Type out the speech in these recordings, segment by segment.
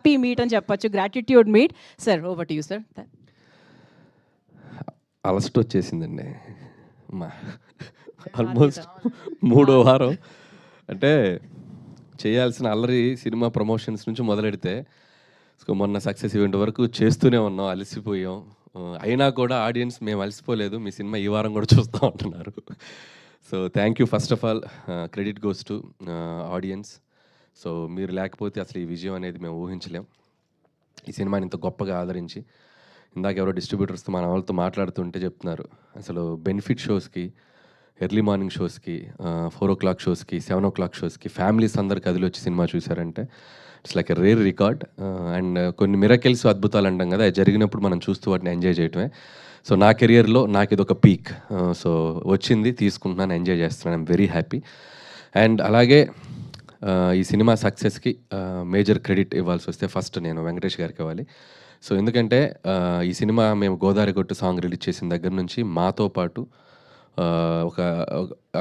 Happy meet అని చెప్పొచ్చు, gratitude meet. Sir over to you sir. అలసట వచ్చేసిందండి మా ఆల్మోస్ట్ 3వ వారం. అంటే చేయాల్సిన అల్లరి సినిమా ప్రమోషన్స్ నుంచి మొదలెడితే మొన్న సక్సెస్ ఈవెంట్ వరకు చేస్తూనే ఉన్నాం, అలసిపోయాం. అయినా కూడా ఆడియన్స్ మేము అలసిపోలేదు, మీ సినిమా ఈ వారం కూడా చూస్తూ ఉంటున్నారు. So thank you. First of all credit goes to audience. So మీరు లేకపోతే అసలు ఈ విజయం అనేది మేము ఊహించలేం. ఈ సినిమాని ఇంత గొప్పగా ఆదరించి, ఇందాక ఎవరో డిస్ట్రిబ్యూటర్స్తో మన వాళ్ళతో మాట్లాడుతుంటే చెప్తున్నారు, అసలు బెనిఫిట్ షోస్కి, ఎర్లీ మార్నింగ్ షోస్కి, 4 o'clock షోస్కి, 7 o'clock షోస్కి ఫ్యామిలీస్ అందరు కదిలి వచ్చి సినిమా చూసారంటే it's like a rare record. And కొన్ని మిరకిల్స్, అద్భుతాలు అంటాం కదా, అది జరిగినప్పుడు మనం చూస్తూ వాటిని ఎంజాయ్ చేయటమే. సో నా కెరియర్లో నాకు ఇది ఒక పీక్. సో వచ్చింది, తీసుకుంటున్నాను, ఎంజాయ్ చేస్తున్నాను. I'm very happy. అండ్ అలాగే ఈ సినిమా సక్సెస్కి మేజర్ క్రెడిట్ ఇవ్వాల్సి వస్తే ఫస్ట్ నేను వెంకటేష్ గారికి ఇవ్వాలి. సో ఎందుకంటే ఈ సినిమా మేము గోదావరి కొట్టు సాంగ్ రిలీజ్ చేసిన దగ్గర నుంచి మాతో పాటు ఒక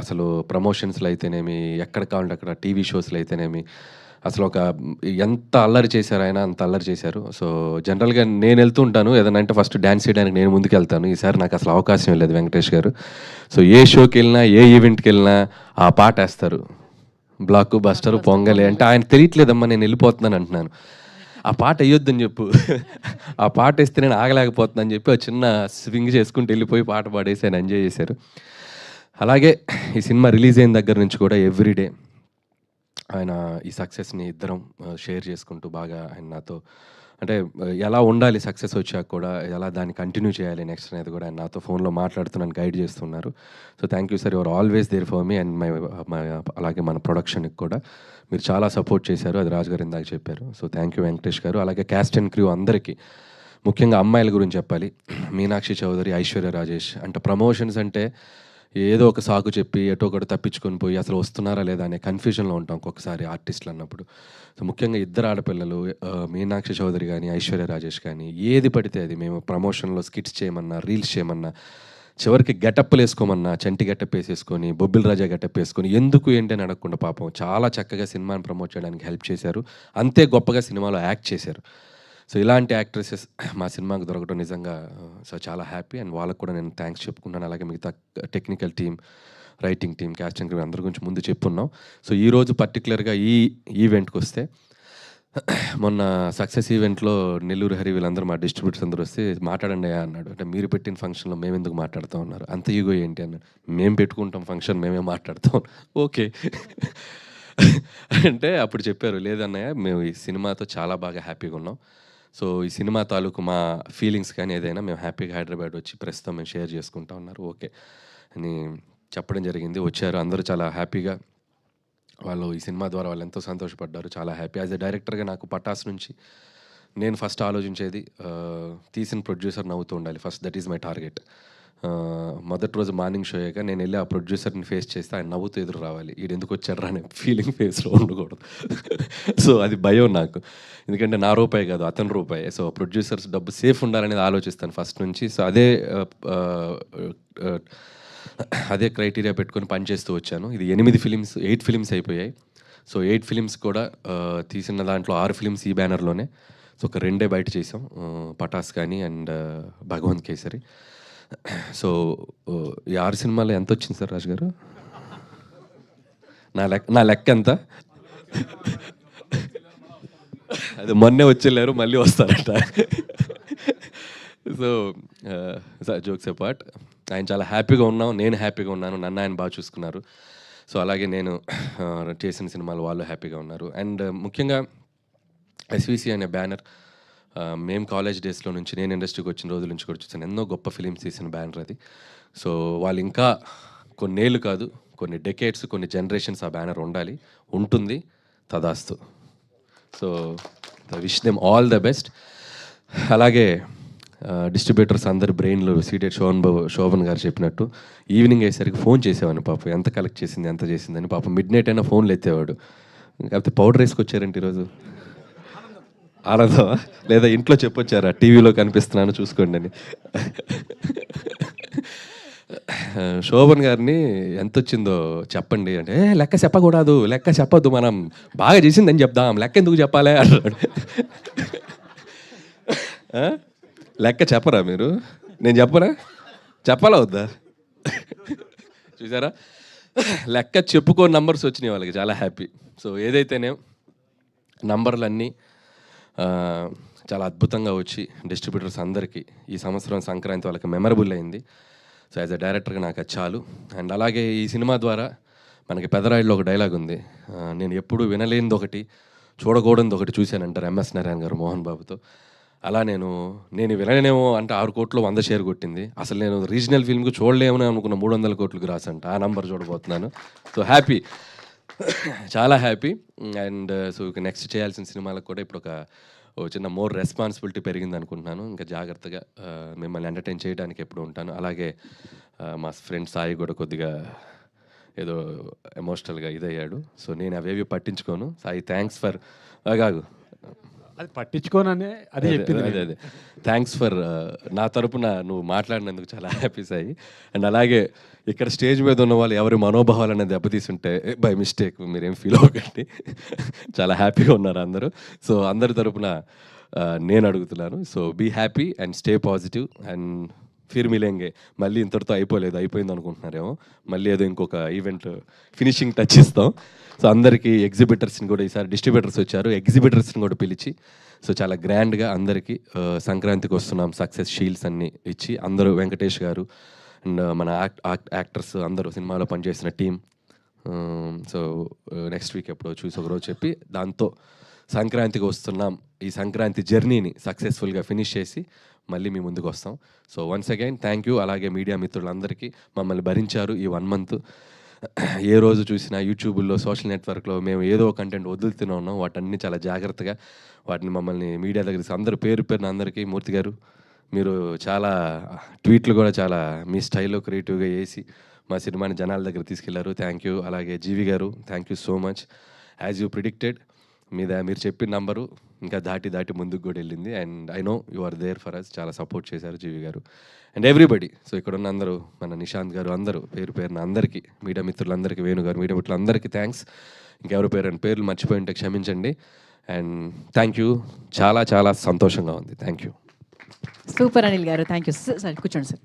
అసలు ప్రమోషన్స్లో అయితేనేమి, ఎక్కడ కావాలంటే అక్కడ టీవీ షోస్లో అయితేనేమి, అసలు ఒక ఎంత అల్లరి చేశారు ఆయన, అంత అల్లరి చేశారు. సో జనరల్గా నేను వెళ్తూ ఉంటాను ఏదైనా అంటే ఫస్ట్ డ్యాన్స్ చేయడానికి నేను ముందుకు వెళ్తాను. ఈసారి నాకు అసలు అవకాశం లేదు వెంకటేష్ గారు. సో ఏ షోకి వెళ్ళినా, ఏ ఈవెంట్కి వెళ్ళినా ఆ పాట వేస్తారు, బ్లాక్ బస్టర్ పొంగలే అంటే ఆయన తెలియట్లేదమ్మా నేను వెళ్ళిపోతున్నాను అంటున్నాను. ఆ పాట వేయొద్దని చెప్పు, ఆ పాట వేస్తే నేను ఆగలేకపోతున్నాను అని చెప్పి ఒక చిన్న స్వింగ్ చేసుకుంటూ వెళ్ళిపోయి పాట పాడేసి ఆయన ఎంజాయ్ చేశారు. అలాగే ఈ సినిమా రిలీజ్ అయిన దగ్గర నుంచి కూడా ఎవ్రీడే ఆయన ఈ సక్సెస్ని ఇద్దరం షేర్ చేసుకుంటూ బాగా ఆయన నాతో అంటే ఎలా ఉండాలి సక్సెస్ వచ్చాక కూడా, ఎలా దాన్ని కంటిన్యూ చేయాలి నెక్స్ట్ అనేది కూడా ఆయన నాతో ఫోన్లో మాట్లాడుతూ నన్ను గైడ్ చేస్తున్నారు. So thank you sir, your always there for me and అలాగే మన ప్రొడక్షన్కి కూడా మీరు చాలా సపోర్ట్ చేశారు, అది రాజు గారు ఇందాక చెప్పారు. సో థ్యాంక్ యూ వెంకటేష్ గారు. అలాగే క్యాస్ట్ అండ్ క్రూ అందరికీ, ముఖ్యంగా అమ్మాయిల గురించి చెప్పాలి. మీనాక్షి చౌదరి, ఐశ్వర్య రాజేష్. అంటే ప్రమోషన్స్ అంటే ఏదో ఒక సాకు చెప్పి ఎటో ఒకటి తప్పించుకొని పోయి అసలు వస్తున్నారా లేదా అనే కన్ఫ్యూజన్లో ఉంటాం ఒక్కొక్కసారి ఆర్టిస్టులు అన్నప్పుడు. సో ముఖ్యంగా ఇద్దరు ఆడపిల్లలు, మీనాక్షి చౌదరి కానీ ఐశ్వర్య రాజేష్ కానీ, ఏది పడితే అది మేము ప్రమోషన్లో స్కిట్స్ చేయమన్నా, రీల్స్ చేయమన్నా, చివరికి గెటప్లు వేసుకోమన్నా చంటి గెటప్ వేసేసుకొని, బొబ్బిల్ రాజా గెటప్ వేసుకొని, ఎందుకు ఏంటి అని అడగకుండా పాపం చాలా చక్కగా సినిమాని ప్రమోట్ చేయడానికి హెల్ప్ చేశారు. అంతే గొప్పగా సినిమాలో యాక్ట్ చేశారు. సో ఇలాంటి యాక్ట్రెసెస్ మా సినిమాకు దొరకడం నిజంగా సో చాలా హ్యాపీ. అండ్ వాళ్ళకు కూడా నేను థ్యాంక్స్ చెప్పుకున్నాను. అలాగే మిగతా technical team, writing team, caste and crew అందరి గురించి ముందు చెప్పున్నాం. సో ఈరోజు పర్టికులర్గా ఈ ఈవెంట్కి వస్తే, మొన్న సక్సెస్ ఈవెంట్లో నెల్లూరు హరి వీళ్ళందరూ మా డిస్ట్రిబ్యూటర్స్ అందరూ వస్తే మాట్లాడండి అన్నాడు. అంటే మీరు పెట్టిన ఫంక్షన్లో మేము ఎందుకు మాట్లాడుతూ ఉన్నారు, అంత ఈగో ఏంటి అన్నాడు. మేము పెట్టుకుంటాం ఫంక్షన్, మేమే మాట్లాడతాం. ఓకే అంటే అప్పుడు చెప్పారు, లేదన్నయ్య మేము ఈ సినిమాతో చాలా బాగా హ్యాపీగా ఉన్నాం. సో ఈ సినిమా తాలూకు మా ఫీలింగ్స్ కానీ ఏదైనా మేము హ్యాపీగా హైదరాబాద్ వచ్చి ప్రస్తుతం మేము షేర్ చేసుకుంటా ఉన్నారు ఓకే అని చెప్పడం జరిగింది. వచ్చారు అందరూ చాలా హ్యాపీగా, వాళ్ళు ఈ సినిమా ద్వారా వాళ్ళు ఎంతో సంతోషపడ్డారు, చాలా హ్యాపీ. యాజ్ ఎ డైరెక్టర్గా నాకు పటాస్ నుంచి నేను ఫస్ట్ ఆలోచించేది తీసిన ప్రొడ్యూసర్ నవ్వుతూ ఉండాలి first, that is my target. మొదటి రోజు మార్నింగ్ షో అయ్యాక నేను వెళ్ళి ఆ ప్రొడ్యూసర్ని ఫేస్ చేస్తే ఆయన నవ్వుతూ ఎదురు రావాలి, వీడు ఎందుకు వచ్చాడు అనే ఫీలింగ్ ఫేస్లో ఉండకూడదు. సో అది భయం నాకు, ఎందుకంటే నా రూపాయి కాదు అతని రూపాయి. సో ప్రొడ్యూసర్స్ డబ్బు సేఫ్ ఉండాలనేది ఆలోచిస్తాను ఫస్ట్ నుంచి. సో అదే క్రైటీరియా పెట్టుకొని పనిచేస్తూ వచ్చాను. ఇది 8 ఫిలిమ్స్ అయిపోయాయి. సో 8 ఫిలిమ్స్ కూడా తీసిన దాంట్లో 6 ఫిలిమ్స్ ఈ బ్యానర్లోనే. సో ఒక 2 బయట చేసాం, పటాస్ కానీ అండ్ భగవంత్ కేసరి. సో ఈ 6 సినిమాలో ఎంత వచ్చింది సార్ రాజు గారు? నా లెక్క ఎంత? అది మొన్నే వచ్చేళ్ళారు, మళ్ళీ వస్తారట. సో జోక్స్ అపార్ట్, ఆయన చాలా హ్యాపీగా ఉన్నాం, నేను హ్యాపీగా ఉన్నాను, నన్ను ఆయన బాగా చూసుకున్నారు. సో అలాగే నేను చేసిన సినిమాలు వాళ్ళు హ్యాపీగా ఉన్నారు. అండ్ ముఖ్యంగా ఎస్విసి అనే బ్యానర్ మేము కాలేజ్ డేస్లో నుంచి, నేను ఇండస్ట్రీకి వచ్చిన రోజుల నుంచి కూడా చూసాను, ఎన్నో గొప్ప ఫిలిమ్స్ తీసిన బ్యానర్ అది. సో వాళ్ళు ఇంకా కొన్నేళ్ళు కాదు, కొన్ని డెకేడ్స్, కొన్ని జనరేషన్స్ ఆ బ్యానర్ ఉండాలి, ఉంటుంది, తదాస్తు. So wish them all the best. అలాగే డిస్ట్రిబ్యూటర్స్ అందరి బ్రెయిన్లో సీటెడ్ శోభన్ గారు చెప్పినట్టు ఈవినింగ్ అయ్యేసరికి ఫోన్ చేసేవాడిని, పాపం ఎంత కలెక్ట్ చేసింది, ఎంత చేసిందని. పాపం మిడ్ నైట్ అయినా ఫోన్లు ఎత్తేవాడు. కాకపోతే పౌడర్ వేసుకొచ్చారంటే ఈరోజు ఆనందమా, లేదా ఇంట్లో చెప్పొచ్చారా టీవీలో కనిపిస్తున్నాను చూసుకోండి అని. శోభన్ గారిని ఎంత వచ్చిందో చెప్పండి అంటే, "ఏ, లెక్క చెప్పకూడదు, లెక్క చెప్పొద్దు, మనం బాగా చేసిందని చెప్దాం, లెక్క ఎందుకు చెప్పాలి" అన్నాడు. ఆ? లెక్క చెప్పరా మీరు? నేను చెప్పరా? చెప్పాలా వద్దా? చూసారా, లెక్క చెప్పుకోని నంబర్స్ వచ్చినాయి వాళ్ళకి, చాలా హ్యాపీ. సో ఏదైతేనే నంబర్లన్నీ చాలా అద్భుతంగా వచ్చి డిస్ట్రిబ్యూటర్స్ అందరికీ ఈ సంవత్సరం సంక్రాంతి వాళ్ళకి మెమరబుల్ అయింది. సో యాజ్ అ డైరెక్టర్గా నాకు అది చాలు. అండ్ అలాగే ఈ సినిమా ద్వారా మనకి పెదరాయిలో ఒక డైలాగ్ ఉంది, నేను ఎప్పుడు వినలేనిది ఒకటి, చూడకూడనిది ఒకటి చూశానంటారు ఎంఎస్ నారాయణ గారు మోహన్ బాబుతో. అలా నేను వినలేనేమో అంటే 6 కోట్లు 100 షేర్ కొట్టింది. అసలు నేను రీజనల్ ఫిల్మ్కి చూడలేమని అనుకున్న 300 కోట్లకు రాసంట. ఆ నంబర్ చూడబోతున్నాను. సో హ్యాపీ, చాలా హ్యాపీ. అండ్ సో ఇక నెక్స్ట్ చేయాల్సిన సినిమాలకు కూడా ఇప్పుడు ఓ చిన్న మోర్ రెస్పాన్సిబిలిటీ పెరిగింది అనుకుంటున్నాను. ఇంకా జాగ్రత్తగా మిమ్మల్ని ఎంటర్టైన్ చేయడానికి ఎప్పుడు ఉంటాను. అలాగే మా ఫ్రెండ్ సాయి కూడా కొద్దిగా ఏదో ఎమోషనల్గా ఇదయ్యాడు. సో నేను అవేవి పట్టించుకోను. సాయి థ్యాంక్స్ ఫర్ కాగు అది పట్టించుకోననే అదే చెప్పింది. అదే థ్యాంక్స్ ఫర్ నా తరపున నువ్వు మాట్లాడినందుకు చాలా హ్యాపీ సాయి. అండ్ అలాగే ఇక్కడ స్టేజ్ మీద ఉన్న వాళ్ళు ఎవరి మనోభావాలు అనేది దెబ్బతీసుంటే బై మిస్టేక్ మీరేం ఫీల్ అవ్వకండి. చాలా హ్యాపీగా ఉన్నారు అందరూ. సో అందరి తరపున నేను అడుగుతున్నాను, so be happy and stay positive and ఫిర్ మిలేంగే. మళ్ళీ ఇంతటితో అయిపోయింది అనుకుంటున్నారేమో, మళ్ళీ ఏదో ఇంకొక ఈవెంట్ ఫినిషింగ్ టచ్ ఇస్తాం. సో అందరికీ ఎగ్జిబిటర్స్ని కూడా, ఈసారి డిస్ట్రిబ్యూటర్స్ వచ్చారు, ఎగ్జిబిటర్స్ని కూడా పిలిచి సో చాలా గ్రాండ్గా అందరికీ సంక్రాంతికి వస్తున్నాం సక్సెస్ షీల్డ్స్ అన్నీ ఇచ్చి, అందరూ వెంకటేష్ గారు అండ్ మన యాక్టర్స్ అందరూ సినిమాలో పనిచేసిన టీం, సో నెక్స్ట్ వీక్ ఎప్పుడో చూసి ఒకరోజు చెప్పి దాంతో సంక్రాంతికి వస్తున్నాం, ఈ సంక్రాంతి జర్నీని సక్సెస్ఫుల్గా ఫినిష్ చేసి మళ్ళీ మీ ముందుకు వస్తాం. So once again thank you. అలాగే మీడియా మిత్రులందరికీ మమ్మల్ని భరించారు ఈ 1 మంత్. ఏ రోజు చూసినా యూట్యూబ్లో సోషల్ నెట్వర్క్లో మేము ఏదో కంటెంట్ వదులుతూనే ఉన్నాం. వాటన్ని చాలా జాగ్రత్తగా వాటిని మమ్మల్ని మీడియా దగ్గర అందరూ పేరు పేరున అందరికీ, మూర్తి గారు మీరు చాలా ట్వీట్లు కూడా చాలా మీ స్టైల్లో క్రియేటివ్గా వేసి మా సినిమాని జనాల దగ్గర తీసుకెళ్లారు. Thank you. అలాగే జీవి గారు thank you so much. As you predicted మీరు చెప్పిన నంబరు ఇంకా దాటి ముందుకు కూడా వెళ్ళింది. And I know you are there for us. చాలా సపోర్ట్ చేశారు జీవి గారు అండ్ ఎవ్రీబడి. సో ఇక్కడ ఉన్న అందరూ, మన నిశాంత్ గారు, అందరూ పేరు పేరున అందరికీ, మీడియా మిత్రులందరికీ, వేణు గారు, మీడియా మిత్రులందరికీ థ్యాంక్స్. ఇంకెవరి పేర్లు మర్చిపోయి ఉంటే క్షమించండి. And thank you. చాలా చాలా సంతోషంగా ఉంది. Thank you. సూపర్ అనిల్ గారు, థ్యాంక్ యూ సార్. కూర్చోండి సార్.